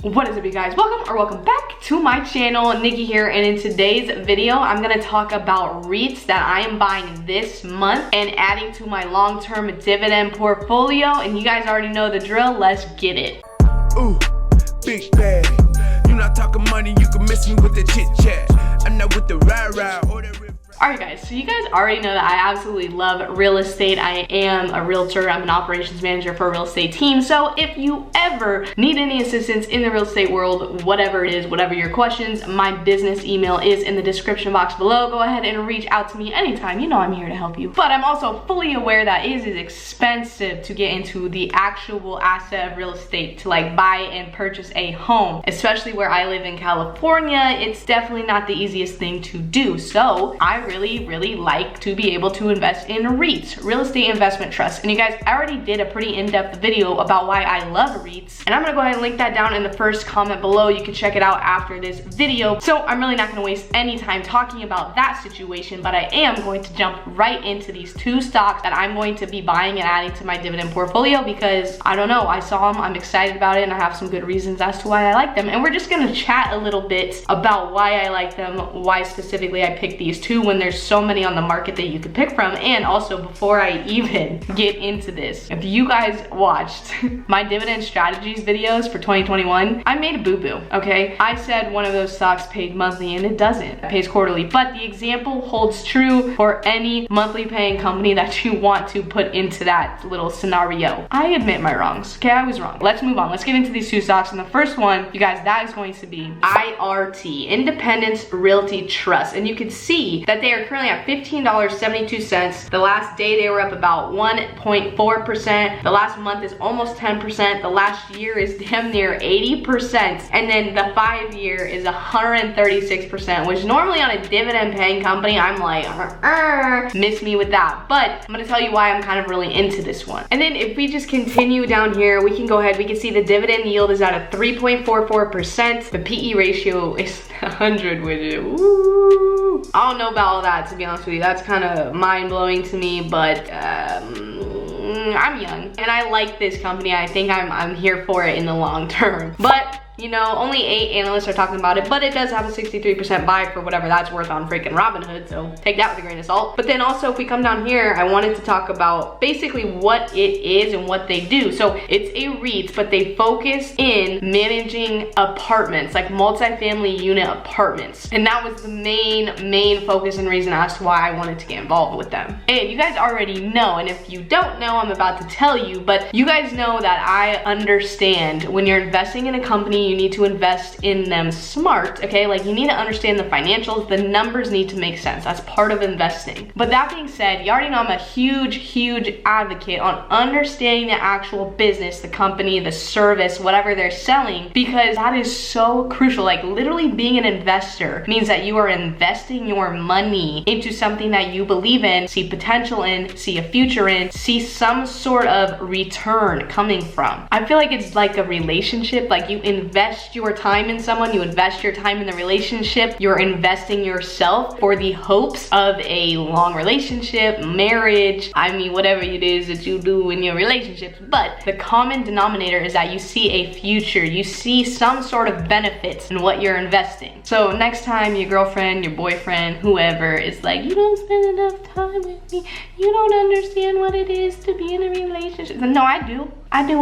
What is up, you guys? Welcome back to my channel. Nikki here, and in today's video I'm gonna talk about REITs that I am buying this month and adding to my long-term dividend portfolio. And you guys already know the drill. Let's get it. Ooh, big bag. You not talking money, you can miss me with the chit chat. I'm not with the rah-rah or the rip. Alright guys, so you guys already know that I absolutely love real estate. I am a realtor. I'm an operations manager for a real estate team. So if you ever need any assistance in the real estate world, whatever it is, whatever your questions, my business email is in the description box below. Go ahead and reach out to me anytime. You know I'm here to help you. But I'm also fully aware that it is expensive to get into the actual asset of real estate, to like buy and purchase a home. Especially where I live in California, it's definitely not the easiest thing to do. So I really like to be able to invest in REITs, real estate investment trusts. And you guys, I already did a pretty in-depth video about why I love REITs, and I'm gonna go ahead and link that down in the first comment below. You can check it out after this video. So I'm really not gonna waste any time talking about that situation, but I am going to jump right into these two stocks that I'm going to be buying and adding to my dividend portfolio, because I don't know, I saw them, I'm excited about it, and I have some good reasons as to why I like them. And we're just gonna chat a little bit about why I like them, why specifically I picked these two when there's so many on the market that you could pick from. And also, before I even get into this, if you guys watched my dividend strategies videos for 2021, I made a boo-boo, okay? I said one of those stocks paid monthly, and it doesn't. It pays quarterly. But the example holds true for any monthly paying company that you want to put into that little scenario. I admit my wrongs, okay? I was wrong. Let's move on. Let's get into these two stocks. And the first one, you guys, that is going to be IRT, Independence Realty Trust. And you can see that they are currently at $15.72. The last day they were up about 1.4%. The last month is almost 10%. The last year is damn near 80%. And then the 5-year is 136%, which normally on a dividend paying company, I'm like, miss me with that. But I'm gonna tell you why I'm kind of really into this one. And then if we just continue down here, we can go ahead, we can see the dividend yield is at a 3.44%. The PE ratio is 100, which is, ooh. I don't know about all that, to be honest with you. That's kind of mind-blowing to me, but I'm young and I like this company. I think I'm here for it in the long term. But you know, only 8 analysts are talking about it, but it does have a 63% buy for whatever that's worth on freaking Robinhood, so take that with a grain of salt. But then also, if we come down here, I wanted to talk about basically what it is and what they do. So it's a REIT, but they focus in managing apartments, like multifamily unit apartments. And that was the main focus and reason as to why I wanted to get involved with them. And you guys already know, and if you don't know, I'm about to tell you, but you guys know that I understand when you're investing in a company, you need to invest in them smart, okay? Like, you need to understand the financials. The numbers need to make sense. That's part of investing. But that being said, you already know I'm a huge advocate on understanding the actual business, the company, the service, whatever they're selling, because that is so crucial. Like, literally being an investor means that you are investing your money into something that you believe in, see potential in, see a future in, see some sort of return coming from. I feel like it's like a relationship. Like, you invest your time in someone, you invest your time in the relationship, you're investing yourself for the hopes of a long relationship, marriage, I mean, whatever it is that you do in your relationships. But the common denominator is that you see a future, you see some sort of benefits in what you're investing. So next time your girlfriend, your boyfriend, whoever is like, you don't spend enough time with me, you don't understand what it is to be in a relationship. No, I do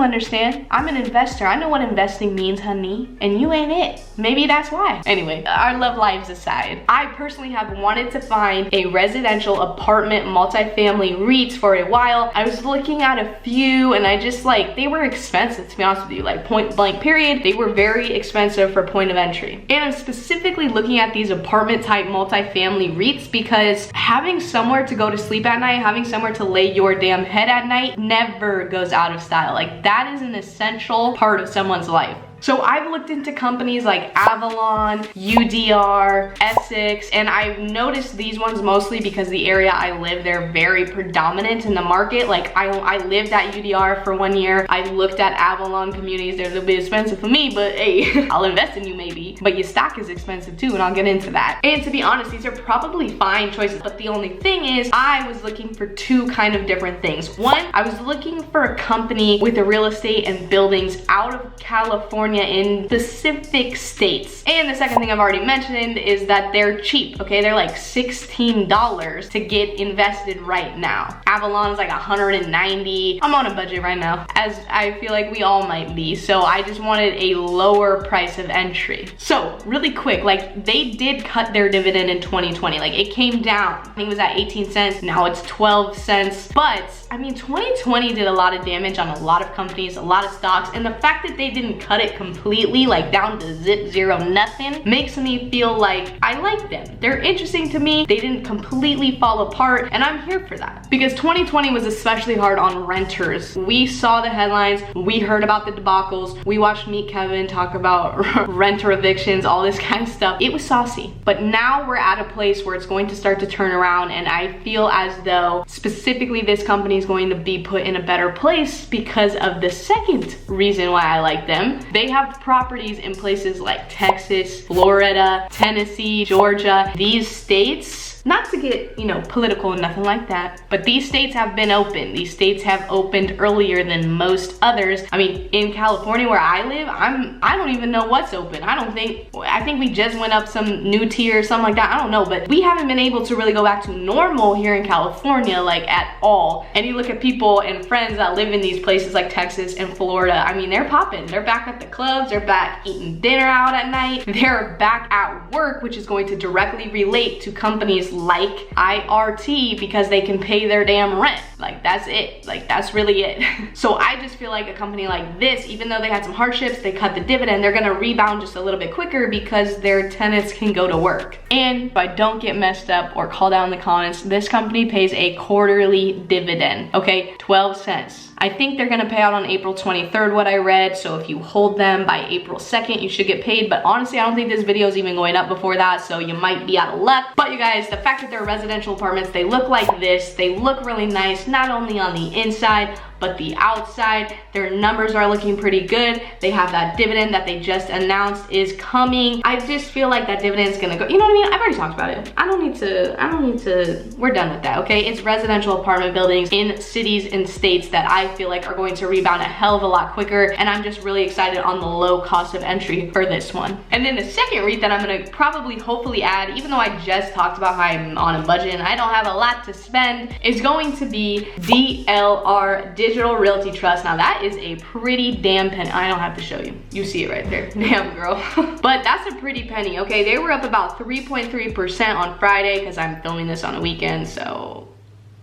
understand. I'm an investor. I know what investing means, honey, and you ain't it. Maybe that's why. Anyway, our love lives aside, I personally have wanted to find a residential apartment multifamily REITs for a while. I was looking at a few, and I just like, they were expensive, to be honest with you, like point blank period. They were very expensive for point of entry. And I'm specifically looking at these apartment type multifamily REITs because having somewhere to go to sleep at night, having somewhere to lay your damn head at night never goes out of style. Like, that is an essential part of someone's life. So I've looked into companies like Avalon, UDR, Essex, and I've noticed these ones mostly because the area I live, they're very predominant in the market. Like I lived at UDR for 1 year. I looked at Avalon communities. They're a little bit expensive for me, but hey, I'll invest in you maybe. But your stock is expensive too, and I'll get into that. And to be honest, these are probably fine choices, but the only thing is I was looking for two kind of different things. One, I was looking for a company with a real estate and buildings out of California California in specific states. And the second thing I've already mentioned is that they're cheap, okay? They're like $16 to get invested right now. Avalon is like 190. I'm on a budget right now, as I feel like we all might be. So I just wanted a lower price of entry. So really quick, like they did cut their dividend in 2020. Like it came down. I think it was at 18 cents. Now it's 12 cents. But I mean, 2020 did a lot of damage on a lot of companies, a lot of stocks, and the fact that they didn't cut it completely, like down to zip, zero, nothing, makes me feel like I like them. They're interesting to me. They didn't completely fall apart, and I'm here for that. Because 2020 was especially hard on renters. We saw the headlines, we heard about the debacles, we watched Meet Kevin talk about renter evictions, all this kind of stuff. It was saucy. But now we're at a place where it's going to start to turn around, and I feel as though specifically this company is going to be put in a better place because of the second reason why I like them. They have properties in places like Texas, Florida, Tennessee, Georgia. These states, not to get, you know, political and nothing like that, but these states have been open. These states have opened earlier than most others. I mean, in California where I live, I don't even know what's open. I think we just went up some new tier or something like that. I don't know, but we haven't been able to really go back to normal here in California, like at all. And you look at people and friends that live in these places like Texas and Florida, I mean, they're popping. They're back at the clubs, they're back eating dinner out at night, they're back at work, which is going to directly relate to companies like IRT because they can pay their damn rent. Like that's it. Like that's really it. So I just feel like a company like this, even though they had some hardships, they cut the dividend, they're gonna rebound just a little bit quicker because their tenants can go to work. And if I don't get messed up or called out in the comments, this company pays a quarterly dividend, okay? 12 cents. I think they're gonna pay out on April 23rd, what I read. So if you hold them by April 2nd, you should get paid. But honestly, I don't think this video is even going up before that, so you might be out of luck. But you guys, the fact that they're residential apartments, they look like this, they look really nice, not only on the inside, but the outside, their numbers are looking pretty good. They have that dividend that they just announced is coming. I just feel like that dividend is gonna go, you know what I mean? I've already talked about it. I don't need to, we're done with that, okay? It's residential apartment buildings in cities and states that I feel like are going to rebound a hell of a lot quicker, and I'm just really excited on the low cost of entry for this one. And then the second REIT that I'm gonna probably hopefully add, even though I just talked about how I'm on a budget and I don't have a lot to spend, is going to be DLR, Digital Realty Trust. Now that is a pretty damn penny. I don't have to show you. You see it right there. Damn girl. But that's a pretty penny, okay? They were up about 3.3% on Friday because I'm filming this on a weekend, so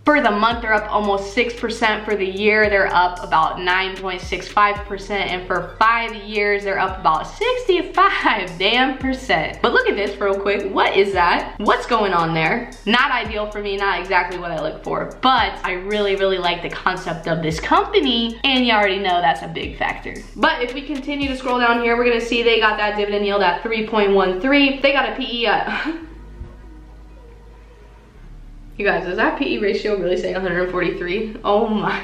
for the month, they're up almost 6%. For the year, they're up about 9.65%. And for 5 years, they're up about 65 damn percent. But look at this real quick. What is that? What's going on there? Not ideal for me, not exactly what I look for. But I really, really like the concept of this company. And you already know that's a big factor. But if we continue to scroll down here, we're gonna see they got that dividend yield at 3.13. They got a PE at you guys, does that PE ratio really say 143? Oh my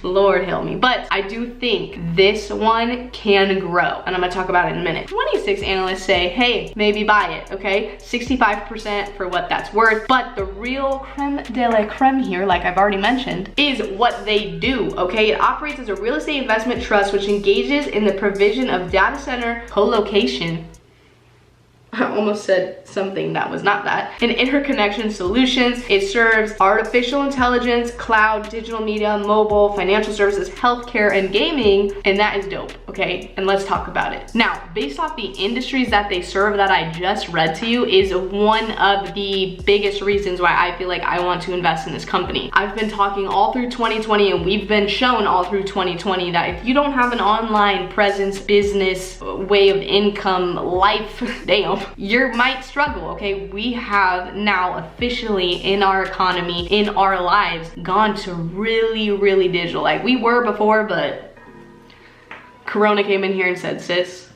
Lord help me. But I do think this one can grow, and I'm gonna talk about it in a minute. 26 analysts say, hey, maybe buy it, okay? 65% for what that's worth. But the real creme de la creme here, like I've already mentioned, is what they do, okay? It operates as a real estate investment trust which engages in the provision of data center co-location. I almost said something that was not that. In interconnection solutions, it serves artificial intelligence, cloud, digital media, mobile, financial services, healthcare, and gaming, and that is dope, okay? And let's talk about it. Now, based off the industries that they serve that I just read to you is one of the biggest reasons why I feel like I want to invest in this company. I've been talking all through 2020, and we've been shown all through 2020 that if you don't have an online presence, business, way of income, life, damn, you might struggle, okay? We have now officially in our economy, in our lives, gone to really, really digital. Like we were before, but Corona came in here and said, sis,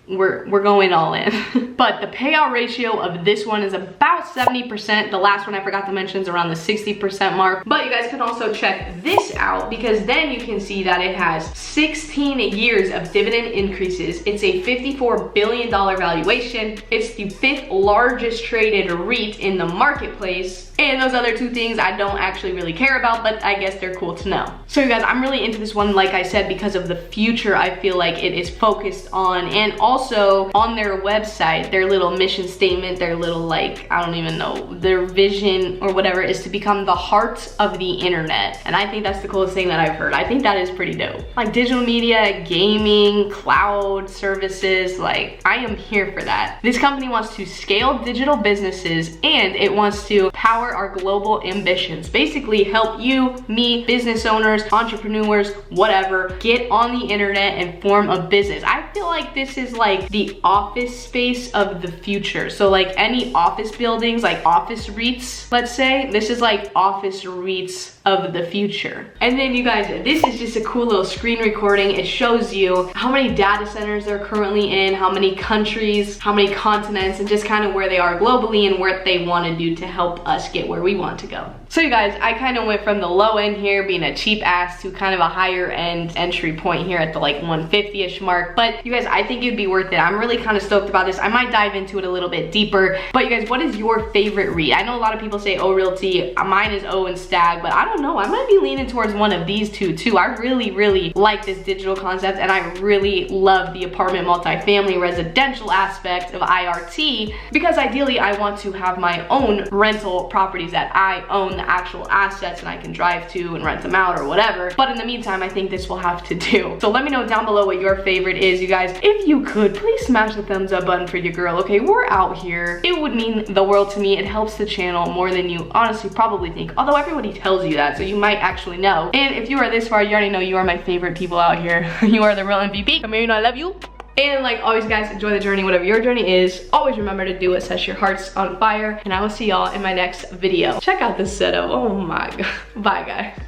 we're going all in. But the payout ratio of this one is about 70%. The last one I forgot to mention is around the 60% mark. But you guys can also check this out, because then you can see that it has 16 years of dividend increases. It's a $54 billion valuation. It's the 5th largest traded REIT in the marketplace. And those other two things I don't actually really care about, but I guess they're cool to know. So you guys, I'm really into this one, like I said, because of the future I feel like it is focused on. And also on their website, their little mission statement, their little, like, I don't even know, their vision or whatever is to become the heart of the internet. And I think that's the coolest thing that I've heard. I think that is pretty dope. Like digital media, gaming, cloud services, like I am here for that. This company wants to scale digital businesses, and it wants to power our global ambitions. Basically help you, me, business owners, entrepreneurs, whatever, get on the internet and form a business. I feel like this is like the office space of the future. So like any office buildings, like office REITs, let's say, this is like office REITs of the future. And then you guys, this is just a cool little screen recording. It shows you how many data centers they're currently in, how many countries, how many continents, and just kind of where they are globally and what they want to do to help us get where we want to go. So you guys, I kind of went from the low end here being a cheap ass to kind of a higher end entry point here at the like 150-ish mark. But you guys, I think it'd be worth it. I'm really kind of stoked about this. I might dive into it a little bit deeper. But you guys, what is your favorite REIT? I know a lot of people say O Realty. Mine is O and Stag, but I don't know. I might be leaning towards one of these two too. I really like this digital concept, and I really love the apartment multifamily residential aspect of IRT, because ideally I want to have my own rental properties that I own the actual assets and I can drive to and rent them out or whatever. But in the meantime, I think this will have to do. So let me know down below what your favorite is, you guys. If you could, please smash the thumbs up button for your girl, okay? We're out here. It would mean the world to me. It helps the channel more than you honestly probably think, although everybody tells you that, so you might actually know. And if you are this far, you already know you are my favorite people out here. You are the real MVP. Come here, you know I love you. And like always, guys, enjoy the journey, whatever your journey is. Always remember to do what sets your hearts on fire. And I will see y'all in my next video. Check out this setup. Oh my God. Bye, guys.